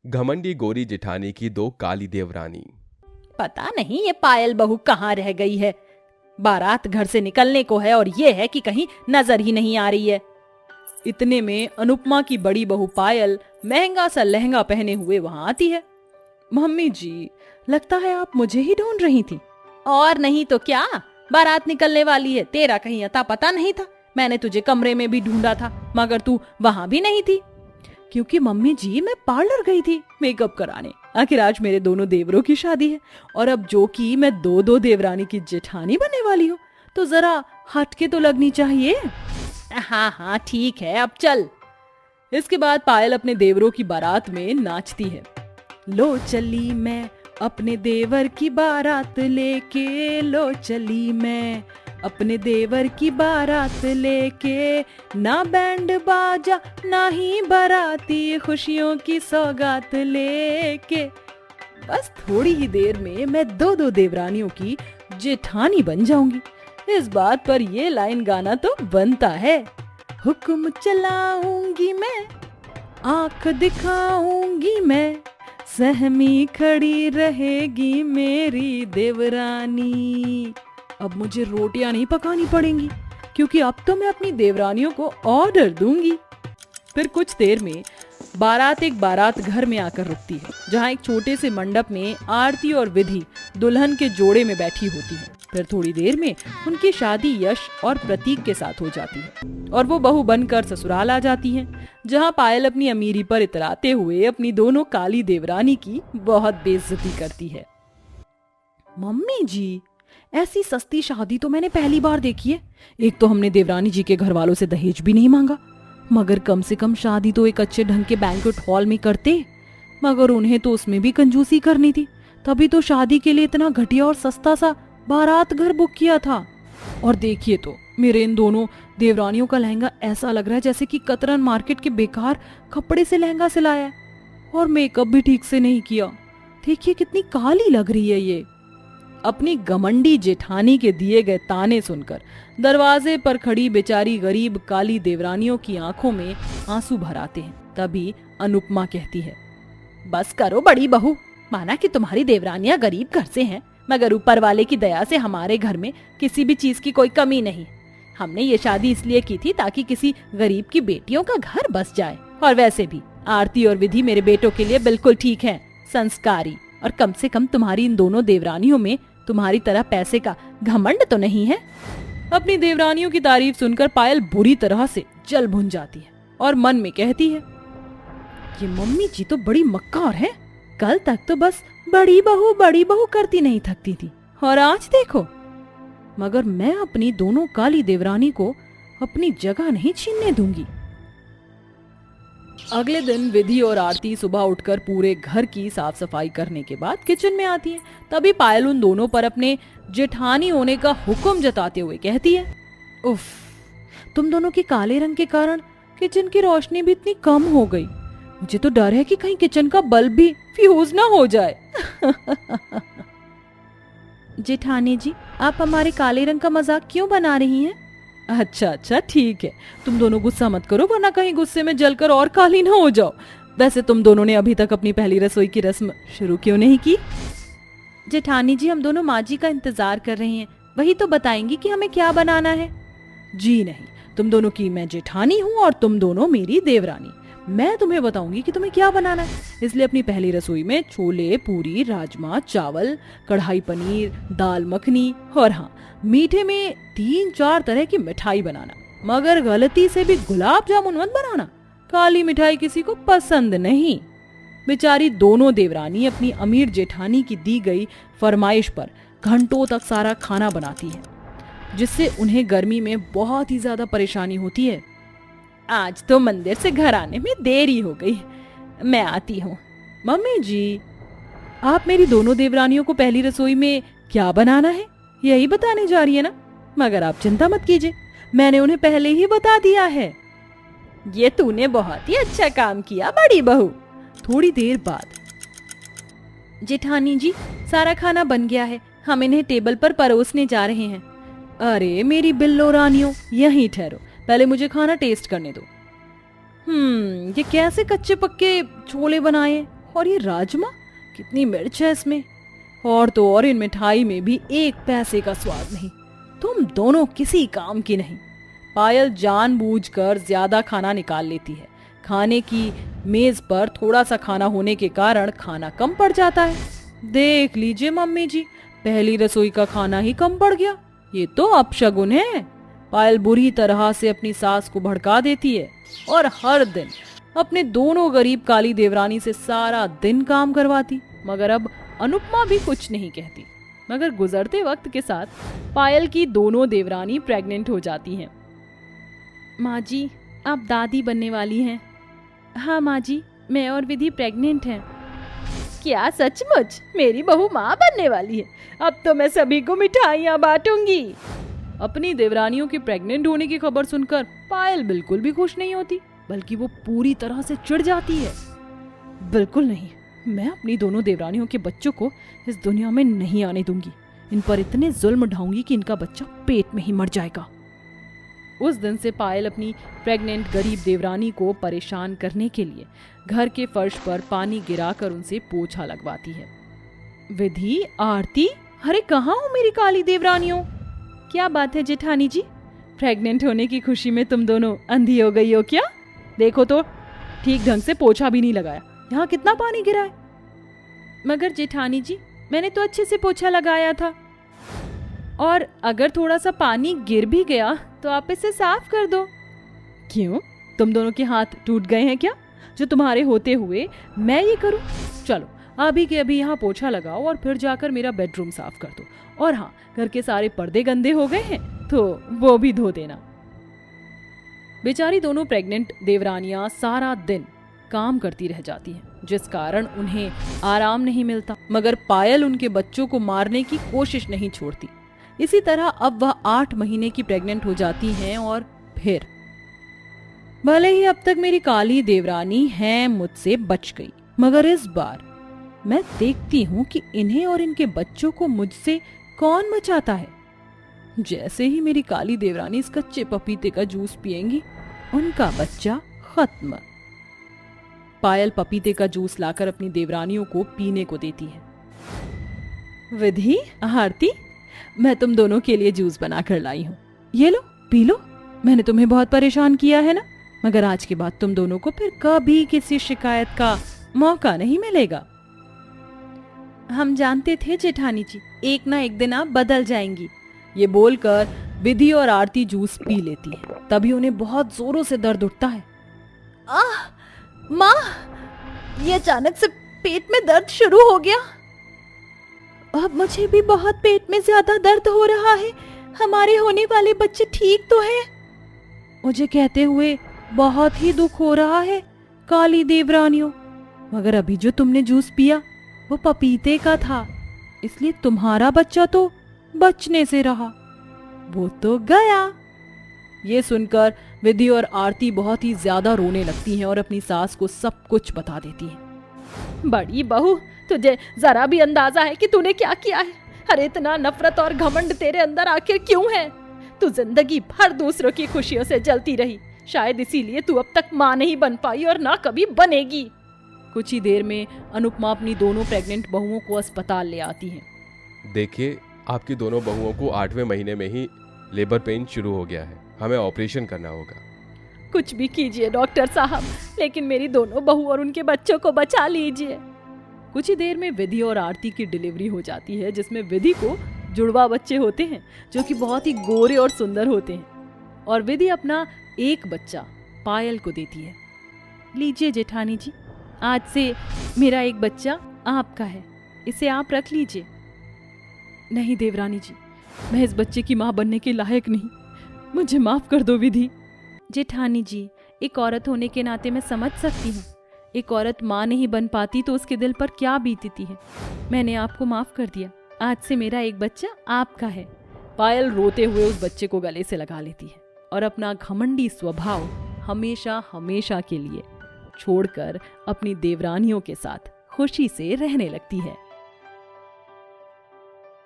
घमंडी गोरी जेठानी की दो काली देवरानी। पता नहीं ये पायल बहू कहाँ रह गई है। बारात घर से निकलने को है और ये है कि कहीं नजर ही नहीं आ रही है। इतने में अनुपमा की बड़ी बहू पायल महंगा सा लहंगा पहने हुए वहां आती है। मम्मी जी, लगता है आप मुझे ही ढूंढ रही थी। और नहीं तो क्या, बारात निकलने वाली है, तेरा कहीं अता पता नहीं था। मैंने तुझे कमरे में भी ढूंढा था मगर तू वहां भी नहीं थी। क्योंकि मम्मी जी मैं पार्लर गई थी मेकअप कराने। आखिर आज मेरे दोनों देवरों की शादी है और अब जो कि मैं दो देवरानी की जेठानी बनने वाली हूँ तो जरा हटके तो लगनी चाहिए। हाँ हाँ ठीक है, अब चल। इसके बाद पायल अपने देवरों की बारात में नाचती है। लो चली मैं अपने देवर की बारात लेके, लो चली मैं अपने देवर की बारात लेके, ना बैंड बाजा ना ही बाराती, खुशियों की सौगात लेके। बस थोड़ी ही देर में मैं दो देवरानियों की जेठानी बन जाऊंगी। इस बात पर ये लाइन गाना तो बनता है। हुक्म चलाऊंगी मैं, आंख दिखाऊंगी मैं, सहमी खड़ी रहेगी मेरी देवरानी। अब मुझे रोटियां नहीं पकानी पड़ेंगी क्योंकि अब तो मैं अपनी देवरानियों को ऑर्डर दूंगी। फिर कुछ देर में बारात एक बारात घर में आकर रुकती है, जहाँ एक छोटे से मंडप में आरती और विधि दुल्हन के जोड़े में बैठी होती है। फिर थोड़ी देर में उनकी शादी यश और प्रतीक के साथ हो जाती है और वो बहू बनकर ससुराल आ जाती हैं, जहाँ पायल अपनी अमीरी पर इतराते हुए अपनी दोनों काली देवरानी की बहुत बेइज्जती करती है। मम्मी जी, ऐसी सस्ती शादी तो मैंने पहली बार देखी है। एक तो हमने देवरानी जी के घर वालों से दहेज भी नहीं मांगा, मगर कम से कम शादी तो एक अच्छे ढंग के बैंक्वेट हॉल में करते। मगर उन्हें तो उसमें भी कंजूसी करनी थी, तभी तो शादी के लिए इतना घटिया और सस्ता सा बारात घर बुक किया था। और देखिए तो मेरे इन दोनों देवरानियों का लहंगा ऐसा लग रहा है जैसे कि कतरन मार्केट के बेकार कपड़े से लहंगा सिलाया है, और मेकअप भी ठीक से नहीं किया। देखिए कितनी काली लग रही है ये। अपनी घमंडी जेठानी के दिए गए ताने सुनकर दरवाजे पर खड़ी बेचारी गरीब काली देवरानियों की आंखों में आंसू भर आते हैं। तभी अनुपमा कहती है, बस करो बड़ी बहू, माना कि तुम्हारी देवरानियां गरीब घर से हैं, मगर ऊपर वाले की दया से हमारे घर में किसी भी चीज की कोई कमी नहीं। हमने ये शादी इसलिए की थी ताकि किसी गरीब की बेटियों का घर बस जाए। और वैसे भी आरती और विधि मेरे बेटों के लिए बिल्कुल ठीक है, संस्कारी, और कम से कम तुम्हारी इन दोनों देवरानियों में तुम्हारी तरह पैसे का घमंड तो नहीं है। अपनी देवरानियों की तारीफ सुनकर पायल बुरी तरह से जल भुन जाती है और मन में कहती है, ये मम्मी जी तो बड़ी मक्कार है। कल तक तो बस बड़ी बहू करती नहीं थकती थी, और आज देखो। मगर मैं अपनी दोनों काली देवरानी को अपनी जगह नहीं छीनने दूंगी। अगले दिन विधि और आरती सुबह उठकर पूरे घर की साफ सफाई करने के बाद किचन में आती है। तभी पायल उन दोनों पर अपने जेठानी होने का हुक्म जताते हुए कहती है, उफ, तुम दोनों के काले रंग के कारण किचन की रोशनी भी इतनी कम हो गई। मुझे तो डर है कि कहीं किचन का बल्ब भी फ्यूज ना हो जाए। जेठानी जी, आप हमारे काले रंग का मजाक क्यों बना रही हैं? अच्छा ठीक है, तुम दोनों गुस्सा मत करो, वरना कहीं गुस्से में जलकर और काली ना हो जाओ। वैसे तुम दोनों ने अभी तक अपनी पहली रसोई की रस्म शुरू क्यों नहीं की? जेठानी जी, हम दोनों माँ जी का इंतजार कर रहे हैं, वही तो बताएंगी कि हमें क्या बनाना है। जी नहीं, तुम दोनों की मैं जेठानी हूँ और तुम दोनों मेरी देवरानी। मैं तुम्हें बताऊंगी कि तुम्हें क्या बनाना है। इसलिए अपनी पहली रसोई में छोले, पूरी, राजमा, चावल, कढ़ाई पनीर, दाल मखनी और हाँ, मीठे में 3-4 तरह की मिठाई बनाना। मगर गलती से भी गुलाब जामुन मत बनाना, काली मिठाई किसी को पसंद नहीं। बेचारी दोनों देवरानी अपनी अमीर जेठानी की दी गई फरमाइश पर घंटों तक सारा खाना बनाती है, जिससे उन्हें गर्मी में बहुत ही ज्यादा परेशानी होती है। आज तो मंदिर से घर आने में देरी हो गई, मैं आती हूँ। मम्मी जी, आप मेरी दोनों देवरानियों को पहली रसोई में क्या बनाना है यही बताने जा रही है ना? मगर आप चिंता मत कीजिए, मैंने उन्हें पहले ही बता दिया है। ये तूने बहुत ही अच्छा काम किया बड़ी बहू। थोड़ी देर बाद, जेठानी जी, सारा खाना बन गया है, हम इन्हें टेबल पर परोसने जा रहे हैं। अरे मेरी बिल्लो रानियों, यहीं ठहरो, पहले मुझे खाना टेस्ट करने दो। ये कैसे कच्चे पक्के छोले बनाए और ये राजमा, कितनी मिर्च है इसमें। और तो और इन मिठाई में भी 1 पैसे का स्वाद नहीं। तुम दोनों किसी काम की नहीं। पायल जानबूझकर ज्यादा खाना निकाल लेती है। खाने की मेज पर थोड़ा सा खाना होने के कारण खाना कम पड़ जाता है। देख लीजिए मम्मी जी, पहली रसोई का खाना ही कम पड़ गया। ये तो अपशगुन है। पायल बुरी तरह से अपनी सास को भड़का देती है और हर दिन अपने दोनों गरीब काली देवरानी से सारा दिन काम करवाती। मगर अब अनुपमा भी कुछ नहीं कहती। मगर गुजरते वक्त के साथ पायल की दोनों देवरानी प्रेग्नेंट हो जाती हैं। माँ जी, आप दादी बनने वाली हैं। हाँ माँ जी, मैं और विधि प्रेग्नेंट हैं। क्या सचमुच? मेरी बहू माँ बनने वाली है। अब तो मैं सभी को मिठाइयाँ बांटूंगी। अपनी देवरानियों के प्रेग्नेंट होने की खबर सुनकर पायल बिल्कुल भी खुश नहीं होती, बल्कि वो पूरी तरह से चिढ़ जाती है। बिल्कुल नहीं, मैं अपनी दोनों देवरानियों के बच्चों को इस दुनिया में नहीं आने दूंगी। इन पर इतने जुल्म ढाऊंगी कि इनका बच्चा पेट में ही मर जाएगा। उस दिन से पायल अपनी प्रेग्नेंट गरीब देवरानी को परेशान करने के लिए घर के फर्श पर पानी गिराकर उनसे पोछा लगवाती है। विधि, आरती, अरे कहाँ हो मेरी काली देवरानियों? क्या बात है जेठानी जी, प्रेग्नेंट होने की खुशी में तुम दोनों अंधी हो गई हो क्या? देखो तो, ठीक ढंग से पोछा भी नहीं लगाया। यहाँ कितना पानी गिरा है। मगर जेठानी जी, मैंने तो अच्छे से पोछा लगाया था। और अगर थोड़ा सा पानी गिर भी गया तो आप इसे साफ कर दो। क्यों, तुम दोनों के हाथ टूट गए हैं क्या, जो तुम्हारे होते हुए मैं ये करूं? चलो अभी के अभी यहाँ पोछा लगाओ और फिर जाकर मेरा बेडरूम साफ कर दो। और हाँ, घर के सारे पर्दे गंदे हो गए हैं तो वो भी धो देना। बेचारी दोनों प्रेग्नेंट देवरानियां सारा दिन काम करती रह जाती हैं, जिस कारण उन्हें आराम नहीं मिलता। मगर पायल उनके बच्चों को मारने की कोशिश नहीं छोड़ती। इसी तरह अब वह 8 महीने की प्रेग्नेंट हो जाती हैं और फिर भले ही अब तक मेरी काली देवरानी है मुझसे बच गई, मगर इस बार मैं देखती हूँ कि इन्हें और इनके बच्चों को मुझसे कौन बचाता है। जैसे ही मेरी काली देवरानी इस कच्चे पपीते का जूस पिएंगी, उनका बच्चा खत्म। पायल पपीते का जूस लाकर अपनी देवरानियों को पीने को देती है। विधि, आरती, मैं तुम दोनों के लिए जूस बनाकर लाई हूँ, ये लो पी लो। मैंने तुम्हें बहुत परेशान किया है ना, मगर आज के बाद तुम दोनों को फिर कभी किसी शिकायत का मौका नहीं मिलेगा। हम जानते थे जेठानी जी, एक ना एक दिन आप बदल जाएंगी। ये बोलकर विधि और आरती जूस पी लेती है। तभी उन्हें बहुत जोरों से दर्द उठता है। माँ, ये अचानक से पेट में दर्द शुरू हो गया। अब मुझे भी बहुत पेट में ज्यादा दर्द हो रहा है। हमारे होने वाले बच्चे ठीक तो हैं? मुझे कहते हुए बहुत ही दुख हो रहा है काली देवरानियों, मगर अभी जो तुमने जूस पिया वो पपीते का था, इसलिए तुम्हारा बच्चा तो बचने से रहा, वो तो गया। ये सुनकर विधि और आरती बहुत ही ज्यादा रोने लगती हैं और अपनी सास को सब कुछ बता देती हैं। बड़ी बहू, तुझे जरा भी अंदाजा है कि तूने क्या किया है? अरे इतना नफरत और घमंड तेरे अंदर आखिर क्यों है? तू जिंदगी भर दूसरों की खुशियों से जलती रही, शायद इसीलिए तू अब तक माँ नहीं बन पाई और ना कभी बनेगी। कुछ ही देर में अनुपमा अपनी दोनों प्रेग्नेंट बहुओं को अस्पताल ले आती है। देखिए, आपकी दोनों बहुओं को 8वें महीने में ही लेबर पेन शुरू हो गया है। हमें ऑपरेशन करना होगा। कुछ भी कीजिए डॉक्टर साहब, लेकिन मेरी दोनों बहू और उनके बच्चों को बचा लीजिए। कुछ ही देर में विधि और आरती की डिलीवरी हो जाती है, जिसमें विधि को जुड़वा बच्चे होते हैं जो कि बहुत ही गोरे और सुंदर होते हैं, और विधि अपना एक बच्चा पायल को देती है। लीजिए जेठानी जी, आज से मेरा एक बच्चा आपका है, इसे आप रख लीजिए। नहीं देवरानी जी, मैं इस बच्चे की माँ बनने के लायक नहीं, मुझे माफ कर दो विधि। जेठानी जी, एक औरत होने के नाते मैं समझ सकती हूँ, एक औरत माँ नहीं बन पाती तो उसके दिल पर क्या बीतती है। मैंने आपको माफ कर दिया, आज से मेरा एक बच्चा आपका है। पायल रोते हुए उस बच्चे को गले से लगा लेती है और अपना घमंडी स्वभाव हमेशा हमेशा के लिए छोड़कर अपनी देवरानियों के साथ खुशी से रहने लगती है।